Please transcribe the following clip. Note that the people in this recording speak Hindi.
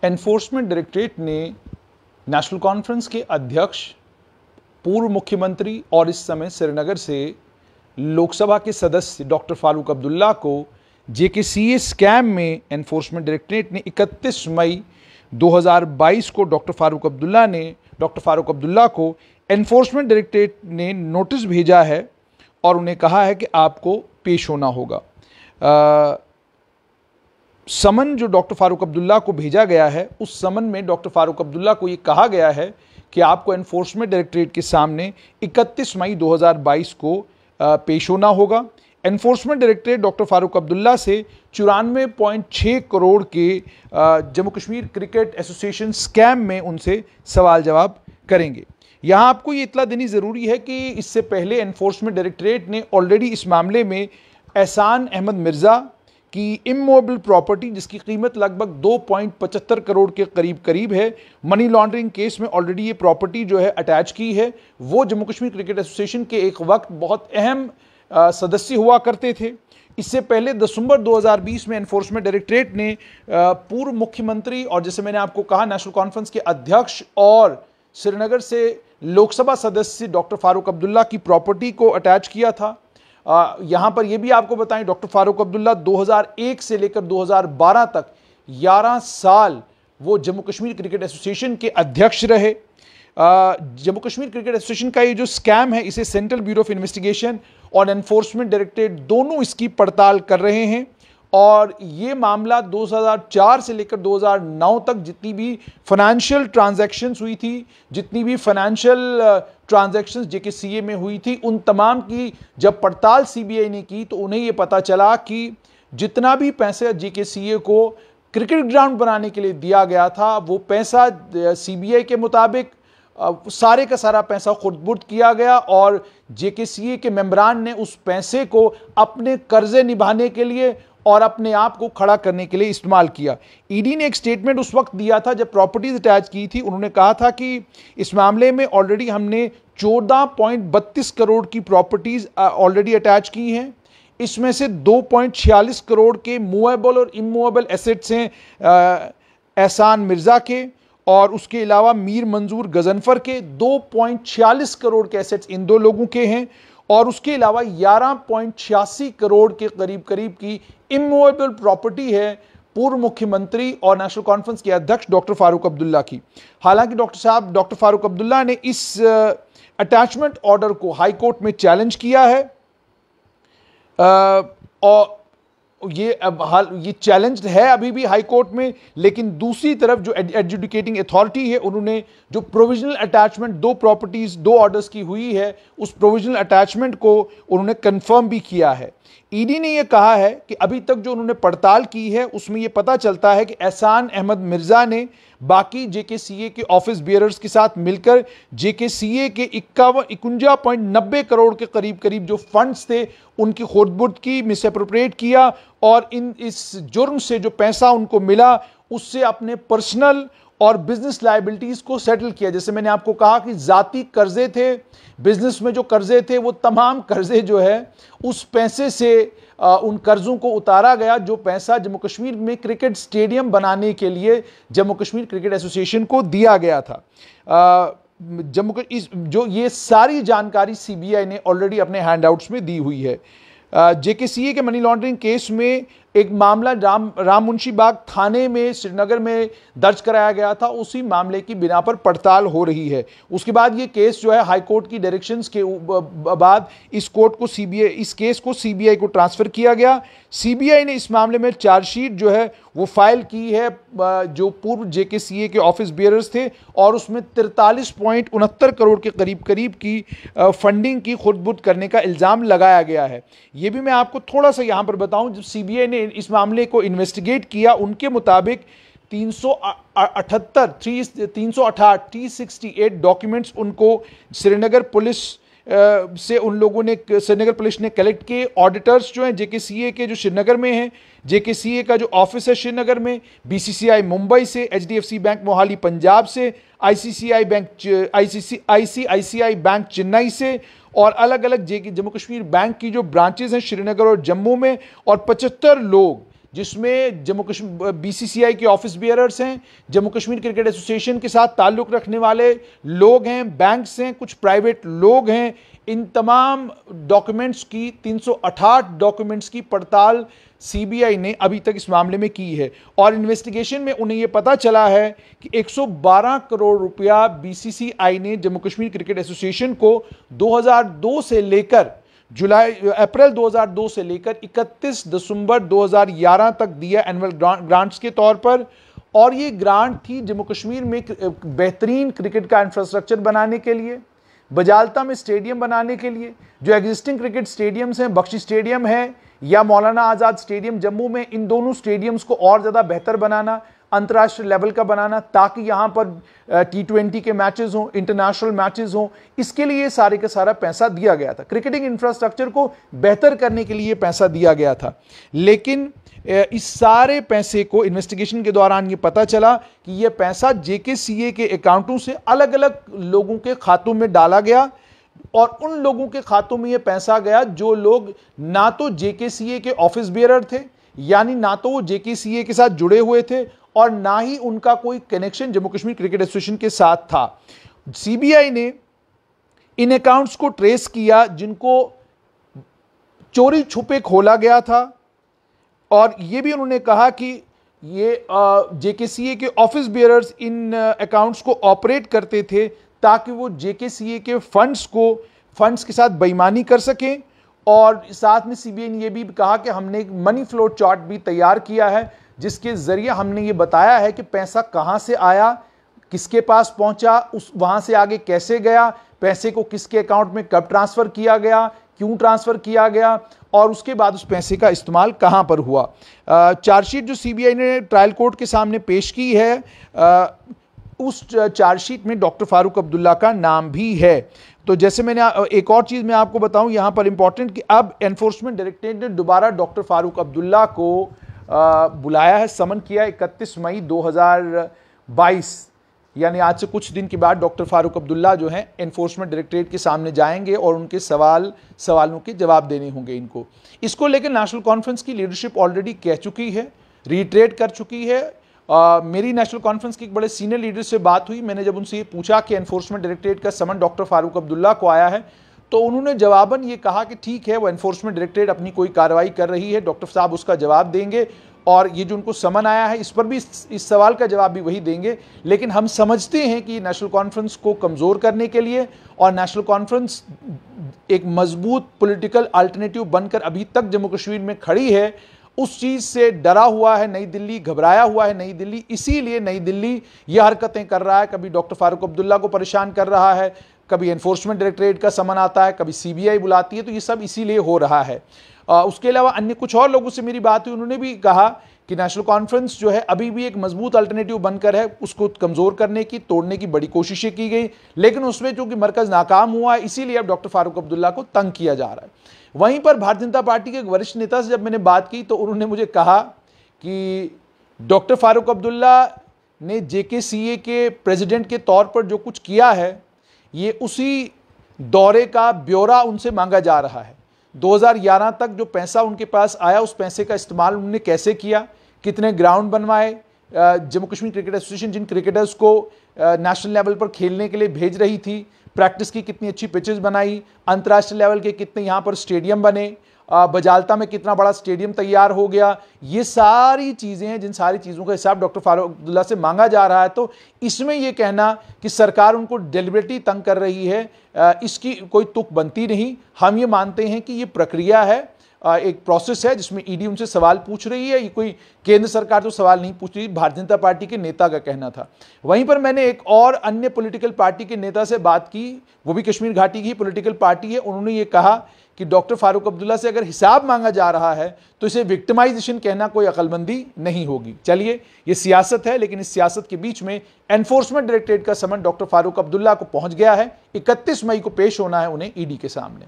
एनफोर्समेंट डायरेक्टरेट ने नेशनल कॉन्फ्रेंस के अध्यक्ष, पूर्व मुख्यमंत्री और इस समय श्रीनगर से लोकसभा के सदस्य डॉक्टर फारूक अब्दुल्ला को जेकेसीए स्कैम में एनफोर्समेंट डायरेक्टरेट ने 31 मई 2022 को डॉक्टर फारूक अब्दुल्ला को एनफोर्समेंट डायरेक्टरेट ने नोटिस भेजा है और उन्हें कहा है कि आपको पेश होना होगा। समन जो डॉक्टर फारूक अब्दुल्ला को भेजा गया है, उस समन में डॉक्टर फारूक अब्दुल्ला को ये कहा गया है कि आपको एनफोर्समेंट डायरेक्टरेट के सामने 31 मई 2022 को पेश होना होगा। Enforcement directorate doctor Farooq Abdullah से 94.6 करोड़ के Jammu Kashmir cricket association scam में उनसे सवाल जवाब करेंगे। यहाँ आपको ये इतला देनी ज़रूरी है कि इससे पहले एनफोर्समेंट डायरेक्टरेट ने ऑलरेडी इस मामले में एहसान अहमद मिर्ज़ा की इमूवेबल प्रॉपर्टी, जिसकी कीमत लगभग 2.75 करोड़ के करीब है, मनी लॉन्ड्रिंग केस में ऑलरेडी ये प्रॉपर्टी जो है अटैच की है। वो जम्मू कश्मीर क्रिकेट एसोसिएशन के एक वक्त बहुत अहम सदस्य हुआ करते थे। इससे पहले दिसंबर 2020 में एनफोर्समेंट डायरेक्टरेट ने पूर्व मुख्यमंत्री और जैसे मैंने आपको कहा नेशनल कॉन्फ्रेंस के अध्यक्ष और श्रीनगर से लोकसभा सदस्य डॉक्टर फारूक अब्दुल्ला की प्रॉपर्टी को अटैच किया था। यहाँ पर यह भी आपको बताएं, डॉक्टर फारूक अब्दुल्ला 2001 से लेकर 2012 तक 11 साल वो जम्मू कश्मीर क्रिकेट एसोसिएशन के अध्यक्ष रहे। जम्मू कश्मीर क्रिकेट एसोसिएशन का ये जो स्कैम है, इसे सेंट्रल ब्यूरो ऑफ इन्वेस्टिगेशन और एनफोर्समेंट डायरेक्टरेट दोनों इसकी पड़ताल कर रहे हैं। और ये मामला 2004 से लेकर 2009 तक जितनी भी फाइनेंशियल ट्रांजैक्शंस हुई थी, जितनी भी फाइनेंशियल ट्रांजैक्शंस जेकेसीए में हुई थी, उन तमाम की जब पड़ताल सीबीआई ने की तो उन्हें ये पता चला कि जितना भी पैसा जेकेसीए को क्रिकेट ग्राउंड बनाने के लिए दिया गया था, वो पैसा सीबीआई के मुताबिक सारे का सारा पैसा खुर्द-बुर्द किया गया और जेकेसीए के मेंबरान ने उस पैसे को अपने कर्जे निभाने के लिए और अपने आप को खड़ा करने के लिए इस्तेमाल किया। ईडी ने एक स्टेटमेंट उस वक्त दिया था जब प्रॉपर्टीज अटैच की थी। उन्होंने कहा था कि इस मामले में ऑलरेडी हमने 14.32 करोड़ की प्रॉपर्टीज ऑलरेडी अटैच की हैं। इसमें से 2.46 करोड़ के मूवेबल और इमूवेबल एसेट्स हैं एहसान मिर्जा के, और उसके अलावा मीर मंजूर गजनफर के 2.46 करोड़ के एसेट्स इन दो लोगों के हैं, और उसके अलावा 11.86 करोड़ के करीब की इमूवेबल प्रॉपर्टी है पूर्व मुख्यमंत्री और नेशनल कॉन्फ्रेंस के अध्यक्ष डॉक्टर फारूक अब्दुल्ला की। हालांकि डॉक्टर फारूक अब्दुल्ला ने इस अटैचमेंट ऑर्डर को हाई कोर्ट में चैलेंज किया है और ये चैलेंज है अभी भी हाई कोर्ट में। लेकिन दूसरी तरफ जो एडजुडिकेटिंग अथॉरिटी है, उन्होंने जो प्रोविजनल अटैचमेंट दो प्रॉपर्टीज दो ऑर्डर्स की हुई है, उस प्रोविजनल अटैचमेंट को उन्होंने कंफर्म भी किया है। ईडी ने यह कहा है कि अभी तक जो उन्होंने पड़ताल की है उसमें यह पता चलता है कि एहसान अहमद मिर्जा ने बाकी जेकेसीए के ऑफिस बियरर्स के साथ मिलकर जेकेसीए के 51.90 करोड़ के करीब जो फंड्स थे उनकी खुर्द-बुर्द की, मिसअप्रोप्रिएट किया और इस जुर्म से जो पैसा उनको मिला उससे अपने पर्सनल और बिजनेस लायबिलिटीज को सेटल किया। जैसे मैंने आपको कहा कि जाती कर्जे थे, बिजनेस में जो कर्जे थे वो तमाम कर्जे जो है उस पैसे से उन कर्जों को उतारा गया जो पैसा जम्मू कश्मीर में क्रिकेट स्टेडियम बनाने के लिए जम्मू कश्मीर क्रिकेट एसोसिएशन को दिया गया था। जो ये सारी जानकारी सीबीआई ने ऑलरेडी अपने हैंडआउट्स में दी हुई है। जेकेसीए के मनी लॉन्ड्रिंग केस में एक मामला राम मुंशी बाग थाने में श्रीनगर में दर्ज कराया गया था, उसी मामले की बिना पर पड़ताल हो रही है। उसके बाद ये केस जो है हाई कोर्ट की डायरेक्शंस के बाद इस केस को सीबीआई को ट्रांसफर किया गया। सीबीआई ने इस मामले में चार्जशीट जो है वो फाइल की है जो पूर्व जेकेसीए के ऑफिस बियरर्स थे, और उसमें 43.69 करोड़ के करीब की फंडिंग की खुर्द-बुर्द करने का इल्ज़ाम लगाया गया है। ये भी मैं आपको थोड़ा सा यहाँ पर बताऊँ, जब सीबीआई ने इस मामले को इन्वेस्टिगेट किया उनके मुताबिक 368 डॉक्यूमेंट्स उनको श्रीनगर पुलिस से उन लोगों ने श्रीनगर पुलिस ने कलेक्ट किए। ऑडिटर्स जो हैं जेकेसीए के जो श्रीनगर में हैं, जेकेसीए का जो ऑफिस है श्रीनगर में, बीसीसीआई मुंबई से, एचडीएफसी बैंक मोहाली पंजाब से, आईसीआईसीआई बैंक चेन्नई से, और अलग अलग जम्मू कश्मीर बैंक की जो ब्रांचेज हैं श्रीनगर और जम्मू में, और 75 लोग जिसमें जम्मू कश्मीर बीसीसीआई के ऑफिस बियरर्स हैं, जम्मू कश्मीर क्रिकेट एसोसिएशन के साथ ताल्लुक रखने वाले लोग हैं, बैंक्स हैं, कुछ प्राइवेट लोग हैं। इन तमाम डॉक्यूमेंट्स की 368 डॉक्यूमेंट्स की पड़ताल सीबीआई ने अभी तक इस मामले में की है और इन्वेस्टिगेशन में उन्हें यह पता चला है कि 112 करोड़ रुपया बीसीसीआई ने जम्मू कश्मीर क्रिकेट एसोसिएशन को 2002 से लेकर अप्रैल 2002 से लेकर 31 दिसंबर 2011 तक दिया एनुअल ग्रांट्स के तौर पर। और ये ग्रांट थी जम्मू कश्मीर में बेहतरीन क्रिकेट का इंफ्रास्ट्रक्चर बनाने के लिए, बजालता में स्टेडियम बनाने के लिए, जो एग्जिस्टिंग क्रिकेट स्टेडियम्स हैं, बख्शी स्टेडियम है या मौलाना आज़ाद स्टेडियम जम्मू में, इन दोनों स्टेडियम्स को और ज़्यादा बेहतर बनाना, अंतर्राष्ट्रीय लेवल का बनाना, ताकि यहाँ पर T20 के मैचेस हों, इंटरनेशनल मैचेस हों। इसके लिए सारे का सारा पैसा दिया गया था, क्रिकेटिंग इंफ्रास्ट्रक्चर को बेहतर करने के लिए पैसा दिया गया था। लेकिन इस सारे पैसे को इन्वेस्टिगेशन के दौरान ये पता चला कि ये पैसा JKCA के अकाउंटों से अलग अलग लोगों के खातों में डाला गया और उन लोगों के खातों में ये पैसा गया जो लोग ना तो JKCA के ऑफिस बियरर थे, यानी ना तो वो JKCA के साथ जुड़े हुए थे और ना ही उनका कोई connection Jammu Kashmir cricket association के साथ था। सीबीआई ने इन अकाउंट्स को ट्रेस किया जिनको चोरी छुपे खोला गया था और यह भी उन्होंने कहा कि ये JKCA के ऑफिस बियरर्स इन अकाउंट्स को ऑपरेट करते थे ताकि वो JKCA के फंड्स के साथ बेईमानी कर सकें। और साथ में सीबीआई ने यह भी कहा कि हमने एक मनी फ्लो चार्ट भी तैयार किया है जिसके जरिए हमने ये बताया है कि पैसा कहां से आया, किसके पास पहुंचा, वहां से आगे कैसे गया, पैसे को किसके अकाउंट में कब ट्रांसफर किया गया, क्यों ट्रांसफर किया गया और उसके बाद उस पैसे का इस्तेमाल कहां पर हुआ। चार्जशीट जो सीबीआई ने ट्रायल कोर्ट के सामने पेश की है, उस चार्जशीट में डॉक्टर फारूक अब्दुल्ला का नाम भी है। तो जैसे मैंने एक और चीज मैं आपको बताऊं यहां पर इंपॉर्टेंट कि अब एनफोर्समेंट डायरेक्टरेट ने दोबारा डॉक्टर फारूक अब्दुल्ला को बुलाया है, समन किया 31 मई 2022, यानी आज से कुछ दिन के बाद डॉक्टर फारूक अब्दुल्ला जो हैं एनफोर्समेंट डायरेक्टरेट के सामने जाएंगे और उनके सवालों के जवाब देने होंगे इनको। इसको लेकर नेशनल कॉन्फ्रेंस की लीडरशिप ऑलरेडी कह चुकी है, रीट्रेट कर चुकी है। मेरी नेशनल कॉन्फ्रेंस के एक बड़े सीनियर लीडर से बात हुई, मैंने जब उनसे ये पूछा कि एनफोर्समेंट डायरेक्टरेट का समन डॉक्टर फारूक अब्दुल्ला को आया है तो उन्होंने जवाबन ये कहा कि ठीक है, वो एनफोर्समेंट डायरेक्टरेट अपनी कोई कार्रवाई कर रही है, डॉक्टर साहब उसका जवाब देंगे और ये जो उनको समन आया है इस पर भी इस सवाल का जवाब भी वही देंगे। लेकिन हम समझते हैं कि नेशनल कॉन्फ्रेंस को कमज़ोर करने के लिए और नेशनल कॉन्फ्रेंस एक मजबूत पॉलिटिकल अल्टरनेटिव बनकर अभी तक जम्मू कश्मीर में खड़ी है, उस चीज़ से डरा हुआ है नई दिल्ली, घबराया हुआ है नई दिल्ली, इसीलिए नई दिल्ली ये हरकतें कर रहा है। कभी डॉक्टर फारूक अब्दुल्ला को परेशान कर रहा है, कभी एनफोर्समेंट डायरेक्टरेट का समन आता है, कभी सीबीआई बुलाती है, तो ये सब इसीलिए हो रहा है। उसके अलावा अन्य कुछ और लोगों से मेरी बात हुई, उन्होंने भी कहा कि नेशनल कॉन्फ्रेंस जो है अभी भी एक मजबूत अल्टरनेटिव बनकर है, उसको कमज़ोर करने की, तोड़ने की बड़ी कोशिशें की गई, लेकिन उसमें चूंकि मरकज़ नाकाम हुआ है इसीलिए अब डॉक्टर फारूक अब्दुल्ला को तंग किया जा रहा है। वहीं पर भारतीय जनता पार्टी के एक वरिष्ठ नेता से जब मैंने बात की तो उन्होंने मुझे कहा कि डॉक्टर फारूक अब्दुल्ला ने JKCA के प्रेसिडेंट के तौर पर जो कुछ किया है ये उसी दौरे का ब्यौरा उनसे मांगा जा रहा है। 2011 तक जो पैसा उनके पास आया उस पैसे का इस्तेमाल उन्होंने कैसे किया, कितने ग्राउंड बनवाए, जम्मू कश्मीर क्रिकेट एसोसिएशन जिन क्रिकेटर्स को नेशनल लेवल पर खेलने के लिए भेज रही थी, प्रैक्टिस की कितनी अच्छी पिचेस बनाई, अंतर्राष्ट्रीय लेवल के कितने यहाँ पर स्टेडियम बने, बजालता में कितना बड़ा स्टेडियम तैयार हो गया, ये सारी चीज़ें हैं जिन सारी चीज़ों का हिसाब डॉक्टर फारूक अब्दुल्ला से मांगा जा रहा है। तो इसमें ये कहना कि सरकार उनको डेलिबरेटली तंग कर रही है, इसकी कोई तुक बनती नहीं। हम ये मानते हैं कि ये प्रक्रिया है, एक प्रोसेस है जिसमें ईडी उनसे सवाल पूछ रही है, ये कोई केंद्र सरकार तो सवाल नहीं पूछ रही, भारतीय जनता पार्टी के नेता का कहना था। वहीं पर मैंने एक और अन्य पॉलिटिकल पार्टी के नेता से बात की, वो भी कश्मीर घाटी की पॉलिटिकल पार्टी है, उन्होंने ये कहा कि डॉक्टर फारूक अब्दुल्ला से अगर हिसाब मांगा जा रहा है तो इसे विक्टिमाइजेशन कहना कोई अक्लमंदी नहीं होगी। चलिए, ये सियासत है, लेकिन इस सियासत के बीच में एनफोर्समेंट डायरेक्टरेट का समन डॉक्टर फारूक अब्दुल्ला को पहुंच गया है। 31 मई को पेश होना है उन्हें ईडी के सामने।